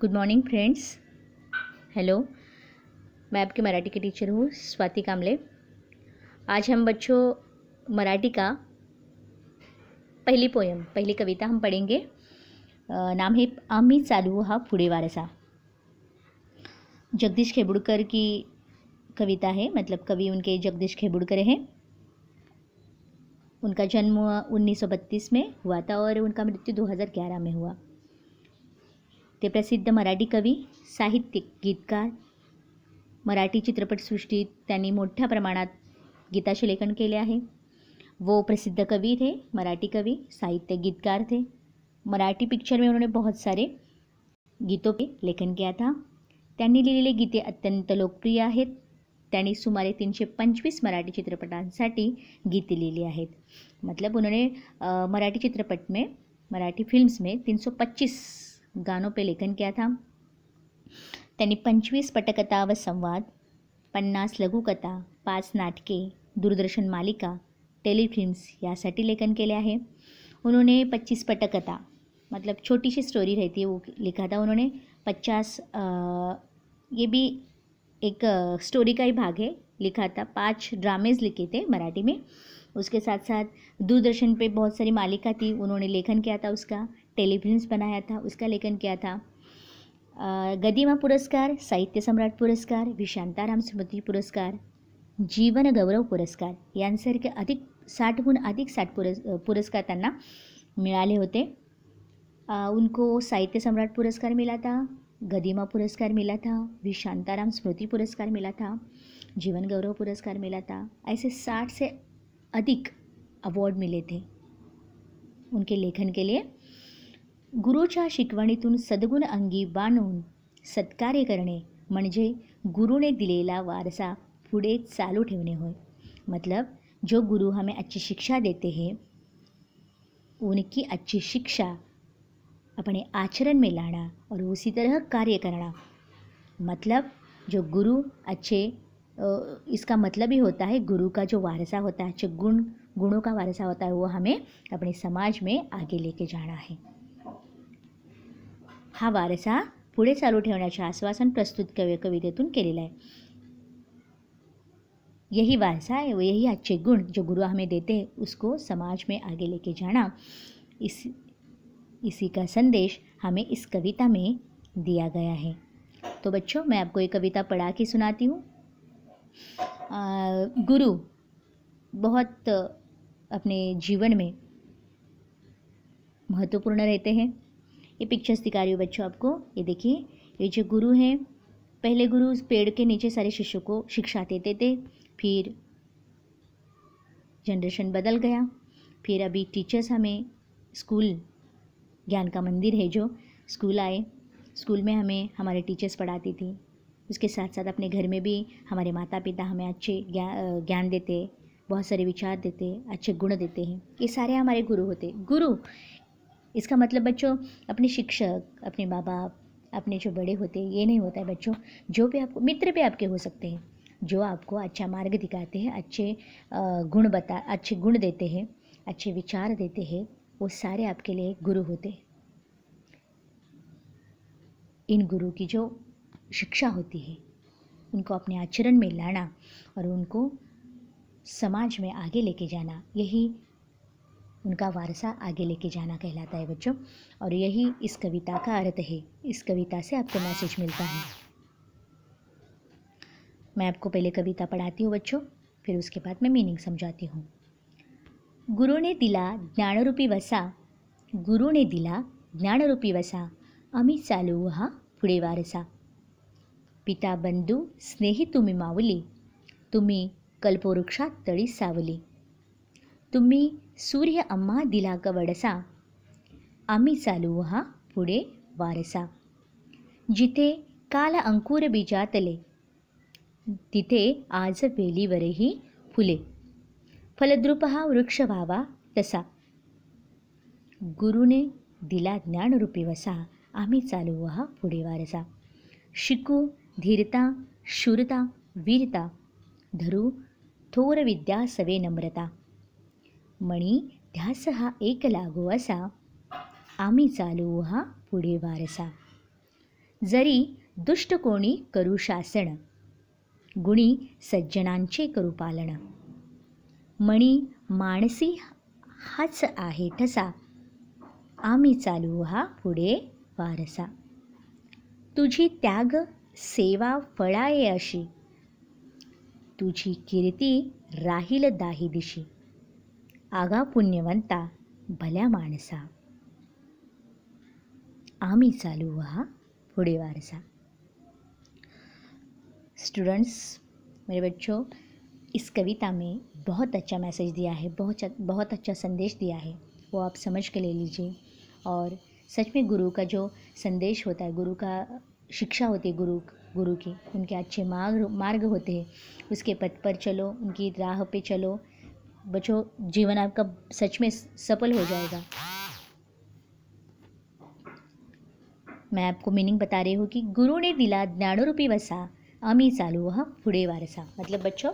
Good morning friends. Hello, मैं आपकी मराठी की टीचर हूँ स्वाति कामले। आज हम बच्चों मराठी का पहली कविता हम पढ़ेंगे। नाम है आम्ही चालू हा पुढे वारसा। जगदीश खेबुड़कर की कविता है, मतलब कवि उनके जगदीश खेबुड़कर हैं। उनका जन्म 1932 में हुआ था और उनका मृत्यु 2011 में हुआ। ते प्रसिद्ध मराठी कवी, साहित्यिक, गीतकार, मराठी चित्रपटसृष्टीत त्यांनी मोठ्या प्रमाणात गीताचे लेखन केले आहे। वो प्रसिद्ध कवि थे, मराठी कवि, साहित्य गीतकार थे। मराठी पिक्चर में उन्होंने बहुत सारे गीतों पे लेखन किया था। त्यांनी लिहिलेले गीते अत्यंत लोकप्रिय आहेत। त्यांनी सुमारे 325 मराठी चित्रपटांसाठी गीते लिहिली आहेत। मतलब उन्होंने मराठी फिल्म्स में 325 गानों पे लेखन किया था। त्यांनी 25 पटकथा व संवाद, 50 लघुकथा, 5 नाटके, दूरदर्शन मालिका, टेलीफिल्म्स यासाठी लेखन केले आहे। उन्होंने 25 पटकथा, मतलब छोटी सी स्टोरी रहती है, वो लिखा था उन्होंने। 50 ये भी एक स्टोरी का ही भाग है, लिखा था। 5 ड्रामेज़ लिखे थे मराठी में। उसके साथ साथ दूरदर्शन पे बहुत सारी मालिका थी, उन्होंने लेखन किया था उसका। टेलीफिल्म्स बनाया था, उसका लेखन किया था। गदिमा पुरस्कार, साहित्य सम्राट पुरस्कार, वि शांताराम स्मृती पुरस्कार, जीवन गौरव पुरस्कार यांसारखे 60हून अधिक पुरस्कार त्यांना मिळाले होते। उनको साहित्य सम्राट पुरस्कार मिला था, गदिमा पुरस्कार मिला था, वि शांताराम स्मृति पुरस्कार मिला था, जीवन गौरव पुरस्कार मिला था। ऐसे 60 से अधिक अवॉर्ड मिले थे उनके लेखन के लिए। गुरुच्या शिकवणीतून सद्गुण अंगी बाणून सत्कार्य करणे म्हणजे गुरुने दिलेला वारसा पुढे चालू ठेवणे होय। मतलब जो गुरु हमें अच्छी शिक्षा देते हैं, उनकी अच्छी शिक्षा अपने आचरण में लाना और उसी तरह कार्य करना। मतलब जो गुरु अच्छे, इसका मतलब ही होता है गुरु का जो वारसा होता है, अच्छे गुणों का वारसा होता है, वो हमें अपने समाज में आगे लेके जाना है। हा वारसा पुढे चालू ठेवण्याचे आश्वासन प्रस्तुत कवितेतून केलेला आहे। यही वारसा है, वो यही अच्छे गुण जो गुरु हमें देते हैं, उसको समाज में आगे लेके जाना, इसी का संदेश हमें इस कविता में दिया गया है। तो बच्चों, मैं आपको एक कविता पढ़ा के सुनाती हूँ। गुरु बहुत अपने जीवन में महत्वपूर्ण रहते हैं। ये पिक्चर्स दिखा रही हूँ बच्चों आपको। ये देखिए, ये जो गुरु हैं, पहले गुरु पेड़ के नीचे सारे शिष्यों को शिक्षा देते थे। फिर जनरेशन बदल गया, फिर अभी टीचर्स हमें स्कूल, ज्ञान का मंदिर है जो स्कूल आए, स्कूल में हमें हमारे टीचर्स पढ़ाती थी। उसके साथ साथ अपने घर में भी हमारे माता पिता हमें अच्छे ज्ञान देते, बहुत सारे विचार देते, अच्छे गुण देते हैं। ये सारे हमारे गुरु होते। गुरु इसका मतलब बच्चों अपने शिक्षक, अपने माँ बाप, अपने जो बड़े होते, ये नहीं होता है बच्चों। जो भी आपको मित्र भी आपके हो सकते हैं, जो आपको अच्छा मार्ग दिखाते हैं, अच्छे गुण देते हैं, अच्छे विचार देते हैं, वो सारे आपके लिए गुरु होते हैं। इन गुरु की जो शिक्षा होती है, उनको अपने आचरण में लाना और उनको समाज में आगे लेके जाना, यही उनका वारसा आगे लेके जाना कहलाता है बच्चों। और यही इस कविता का अर्थ है। इस कविता से आपको मैसेज मिलता है। मैं आपको पहले कविता पढ़ाती हूँ बच्चों, फिर उसके बाद मैं मीनिंग समझाती हूँ। गुरुने दिला ज्ञानरूपी वसा, गुरुने दिला ज्ञानरूपी वसा, आम्ही चालू हा पुढे वारसा। पिता बंधू स्नेही तुम्ही माऊली, तुम्ही कल्पवृक्षात तळी सावली। तुम्ही सूर्य आम्हा दिला कवडसा, आम्ही चालू हा पुढे वारसा। जिथे काल अंकुर बीजातले, तिथे आज वेलीवरही फुले। फलद्रुप हा वृक्ष व्हावा तसा, गुरुने दिला ज्ञानरूपी वसा, आम्ही चालू हा पुढे वारसा। शिकू धीरता, शूरता, वीरता, धरू थोर विद्या सवे नम्रता। मणी ध्यास हा एक लागू असा, आम्ही चालू हा पुढे वारसा। जरी दुष्ट कोणी करू शासन, गुणी सज्जनांचे करू पालन. मणी माणसी हाच आहे ठसा, आम्ही चालू हा पुढे वारसा. तुझी त्याग सेवा फळाये अशी, तुझी कीर्ती राहील दाही दिशी. आगा पुण्यवंता भल्या माणसा, आम्ही चालू हा पुढे वारसा. स्टूडेंट्स, मेरे बच्चों, इस कविता में बहुत अच्छा मैसेज दिया है, बहुत अच्छा संदेश दिया है, वो आप समझ के ले लीजिए. और सच में गुरु का जो संदेश होता है, गुरु का शिक्षा होती है, गुरु की उनके अच्छे मार्ग होते हैं, उसके पथ पर चलो, उनकी राह पे चलो बच्चों, जीवन आपका सच में सफल हो जाएगा. मैं आपको मीनिंग बता रही हूँ कि गुरु ने दिला ज्ञानरूपी वसा, आम्ही चालू हा पुढे वारसा. मतलब बच्चों,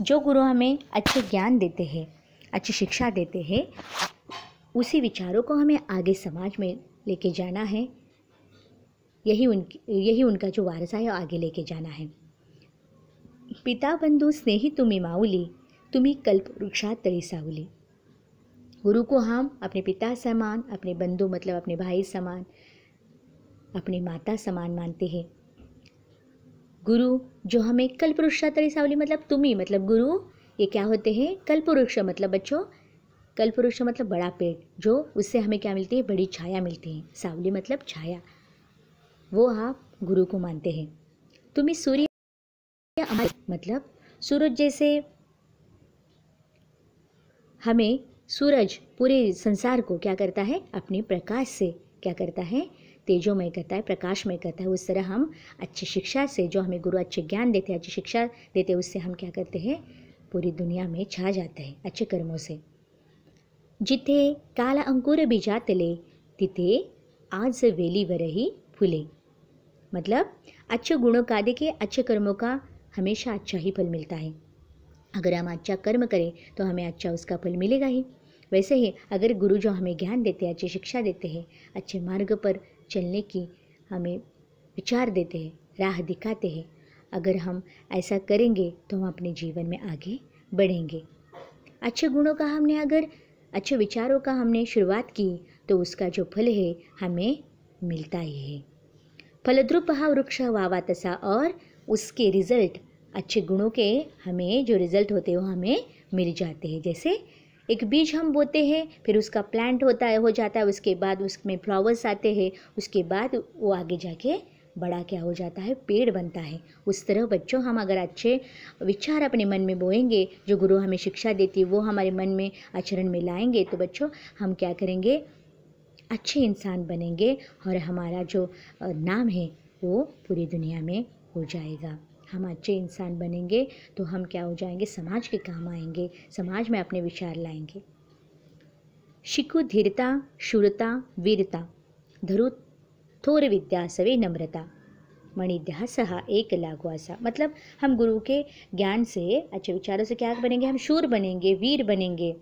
जो गुरु हमें अच्छे ज्ञान देते हैं, अच्छी शिक्षा देते हैं, उसी विचारों को हमें आगे समाज में लेके जाना है. यही उनका जो वारसा है आगे लेके जाना है. पिता बंधू स्नेही तुम्ही माऊली, तुम्ही कल्पवृक्षा तळी सावली. गुरु को हम अपने पिता समान, अपने बंधु मतलब अपने भाई समान, अपनी माता समान मानते हैं. गुरु जो हमें कल्पवृक्षा तळी सावली मतलब तुम्ही मतलब गुरु, ये क्या होते हैं? कल्पवृक्ष मतलब बच्चों, कल्पवृक्ष मतलब बड़ा पेड़, जो उससे हमें क्या मिलती है? बड़ी छाया मिलती है. सावली मतलब छाया, वो आप गुरु को मानते हैं. तुम्ही सूर्य मतलब सूरज जैसे हमें, सूरज पूरे संसार को क्या करता है? अपने प्रकाश से क्या करता है? तेजोमय करता है, प्रकाशमय करता है. उस तरह हम अच्छी शिक्षा से, जो हमें गुरु अच्छे ज्ञान देते हैं, अच्छी शिक्षा देते हैं, उससे हम क्या करते हैं? पूरी दुनिया में छा जाते हैं अच्छे कर्मों से. जिथे काल अंकुर बीजातले, तिथे आज वेलीवरही फुले. मतलब अच्छे गुणों का देखिए, अच्छे कर्मों का हमेशा अच्छा ही फल मिलता है. अगर हम अच्छा कर्म करें तो हमें अच्छा उसका फल मिलेगा ही. वैसे ही अगर गुरु जो हमें ज्ञान देते हैं, अच्छी शिक्षा देते हैं, अच्छे मार्ग पर चलने की हमें विचार देते हैं, राह दिखाते हैं, अगर हम ऐसा करेंगे तो हम अपने जीवन में आगे बढ़ेंगे. अच्छे गुणों का हमने, अगर अच्छे विचारों का हमने शुरुआत की तो उसका जो फल है हमें मिलता ही है. फलद्रुप हा वृक्ष वावा तसा, और उसके रिजल्ट, अच्छे गुणों के हमें जो रिजल्ट होते हैं वो हमें मिल जाते हैं. जैसे एक बीज हम बोते हैं, फिर उसका प्लांट होता है, हो जाता है, उसके बाद उसमें फ्लावर्स आते हैं, उसके बाद वो आगे जाके बड़ा क्या हो जाता है? पेड़ बनता है. उस तरह बच्चों, हम अगर अच्छे विचार अपने मन में बोएंगे, जो गुरु हमें शिक्षा देती है वो हमारे मन में आचरण में लाएंगे, तो बच्चों हम क्या करेंगे? अच्छे इंसान बनेंगे और हमारा जो नाम है वो पूरी दुनिया में हो जाएगा. हम अच्छे इंसान बनेंगे तो हम क्या हो जाएंगे? समाज के काम आएंगे, समाज में अपने विचार लाएंगे. शिकू धीरता शूरता वीरता, धरू थोर विद्या सवे नम्रता. मणिध्यास हा एक लागू आसा. मतलब हम गुरु के ज्ञान से, अच्छे विचारों से क्या बनेंगे? हम शूर बनेंगे, वीर बनेंगे,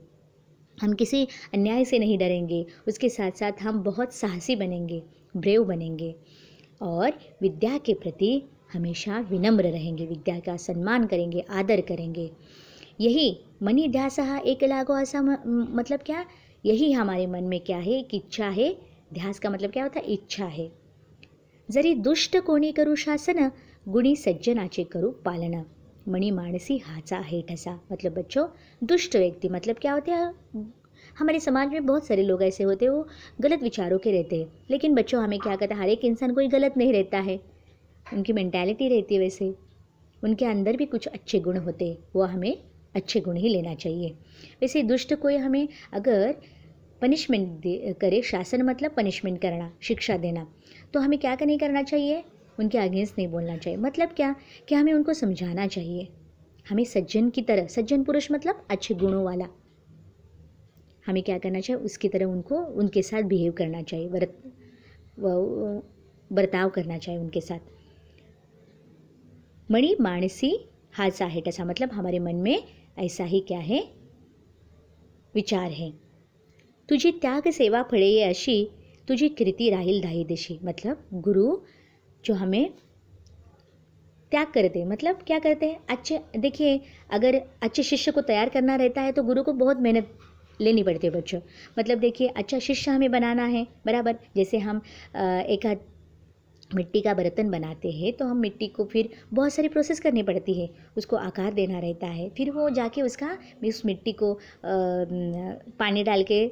हम किसी अन्याय से नहीं डरेंगे. उसके साथ साथ हम बहुत साहसी बनेंगे, ब्रेव बनेंगे, और विद्या के प्रति हमेशा विनम्र रहेंगे, विद्या का सम्मान करेंगे, आदर करेंगे. यही मणिध्यास एक लागो आसा मतलब क्या? यही हमारे मन में क्या है? एक इच्छा है. ध्यास का मतलब क्या होता है? इच्छा है. जरी दुष्ट कोणी करू शासन, गुणी सज्जनाचे करू पालन. मणि मानसी हाचा है ठसा. मतलब बच्चों, दुष्ट व्यक्ति मतलब क्या होते हैं? हमारे समाज में बहुत सारे लोग ऐसे होते हैं, वो गलत विचारों के रहते हैं. लेकिन बच्चों हमें क्या कहता है? हर एक इंसान कोई गलत नहीं रहता है, उनकी मेंटालिटी रहती है, वैसे उनके अंदर भी कुछ अच्छे गुण होते हैं, वो हमें अच्छे गुण ही लेना चाहिए. वैसे दुष्ट कोई हमें अगर पनिशमेंट करे, शासन मतलब पनिशमेंट करना, शिक्षा देना, तो हमें क्या नहीं करना चाहिए? उनके अगेंस्ट नहीं बोलना चाहिए. मतलब क्या? कि हमें उनको समझाना चाहिए. हमें सज्जन की तरह, सज्जन पुरुष मतलब अच्छे गुणों वाला, हमें क्या करना चाहिए? उसकी तरह उनको, उनके साथ बिहेव करना चाहिए, बर्ताव करना चाहिए उनके साथ. मणि मानसी हाचा है ठसा. मतलब हमारे मन में ऐसा ही क्या है? विचार है. तुझी त्याग सेवा फळे अशी, तुझी कीर्ती राहील दाही दिशी. मतलब गुरु जो हमें त्याग करते हैं। मतलब क्या करते हैं, अच्छे, देखिए अगर अच्छे शिष्य को तैयार करना रहता है तो गुरु को बहुत मेहनत लेनी पड़ती है बच्चों। मतलब देखिए अच्छा शिष्य हमें बनाना है, बराबर, जैसे हम एक आध मिट्टी का बर्तन बनाते हैं तो हम मिट्टी को फिर बहुत सारी प्रोसेस करनी पड़ती है, उसको आकार देना रहता है, फिर वो जाके उसका उस मिट्टी को पानी डाल के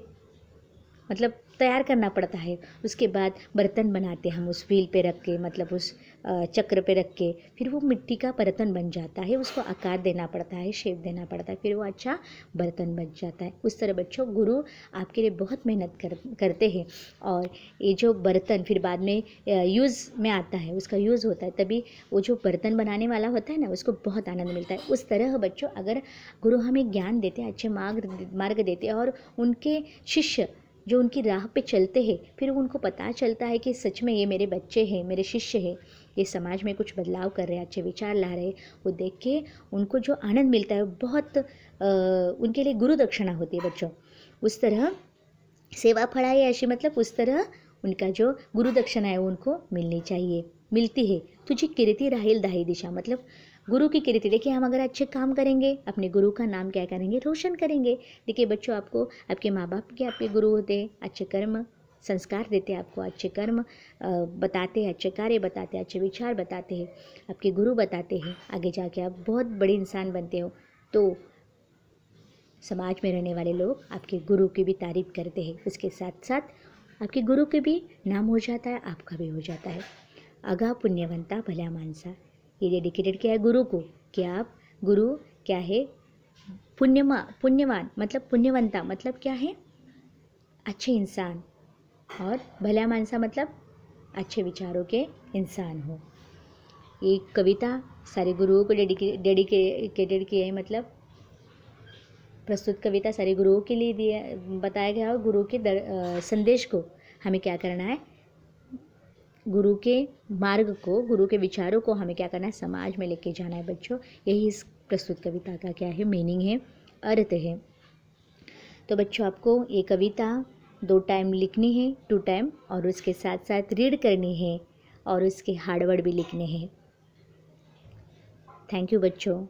मतलब तैयार करना पड़ता है। उसके बाद बर्तन बनाते हम उस व्हील पे रख के, मतलब उस चक्र पे रख के, फिर वो मिट्टी का बर्तन बन जाता है, उसको आकार देना पड़ता है, शेप देना पड़ता है, फिर वो अच्छा बर्तन बन जाता है। उस तरह बच्चों गुरु आपके लिए बहुत मेहनत करते हैं, और ये जो बर्तन फिर बाद में यूज़ में आता है, उसका यूज़ होता है, तभी वो जो बर्तन बनाने वाला होता है ना, उसको बहुत आनंद मिलता है। उस तरह बच्चों अगर गुरु हमें ज्ञान देते हैं, अच्छे मार्ग देते हैं, और उनके शिष्य जो उनकी राह पे चलते हैं, फिर उनको पता चलता है कि सच में ये मेरे बच्चे हैं, मेरे शिष्य हैं, ये समाज में कुछ बदलाव कर रहे हैं, अच्छे विचार ला रहे हैं, वो देख के उनको जो आनंद मिलता है बहुत उनके लिए गुरु दक्षिणा होती है बच्चों। उस तरह सेवा फळाई ऐसी, मतलब उस तरह उनका जो गुरु दक्षिणा है उनको मिलनी चाहिए, मिलती है। तुझी कीर्ति राहील दाही दिशा, मतलब गुरु की कीर्ति, देखिए हम अगर अच्छे काम करेंगे अपने गुरु का नाम क्या करेंगे, रोशन करेंगे। देखिए बच्चों आपको आपके माँ बाप के आपके गुरु होते हैं, अच्छे कर्म संस्कार देते हैं आपको, अच्छे कर्म बताते हैं, अच्छे कार्य बताते हैं, अच्छे विचार बताते हैं, आपके गुरु बताते हैं, आगे जाके आप बहुत बड़े इंसान बनते हो तो समाज में रहने वाले लोग आपके गुरु की भी तारीफ करते हैं। उसके साथ साथ आपके गुरु के भी नाम हो जाता है, आपका भी हो जाता है। अगा पुण्यवंता भला मानसा, ये डेडिकेटेड किया है गुरु को कि आप गुरु क्या है, पुण्यवान मतलब पुण्यवंता मतलब क्या है, अच्छे इंसान, और भला मानसा मतलब अच्छे विचारों के इंसान हो। ये कविता सारे गुरुओं को डेडिकेटेड की है, मतलब प्रस्तुत कविता सारे गुरुओं के लिए दिया बताया गया, और गुरु के संदेश को हमें क्या करना है, गुरु के मार्ग को, गुरु के विचारों को हमें क्या करना है, समाज में लेके जाना है बच्चों। यही इस प्रस्तुत कविता का क्या है, मीनिंग है, अर्थ है। तो बच्चों आपको ये कविता 2 टाइम लिखनी है, 2 टाइम, और उसके साथ साथ रीड करनी है, और उसके हार्ड वर्ड भी लिखने हैं। थैंक यू बच्चों।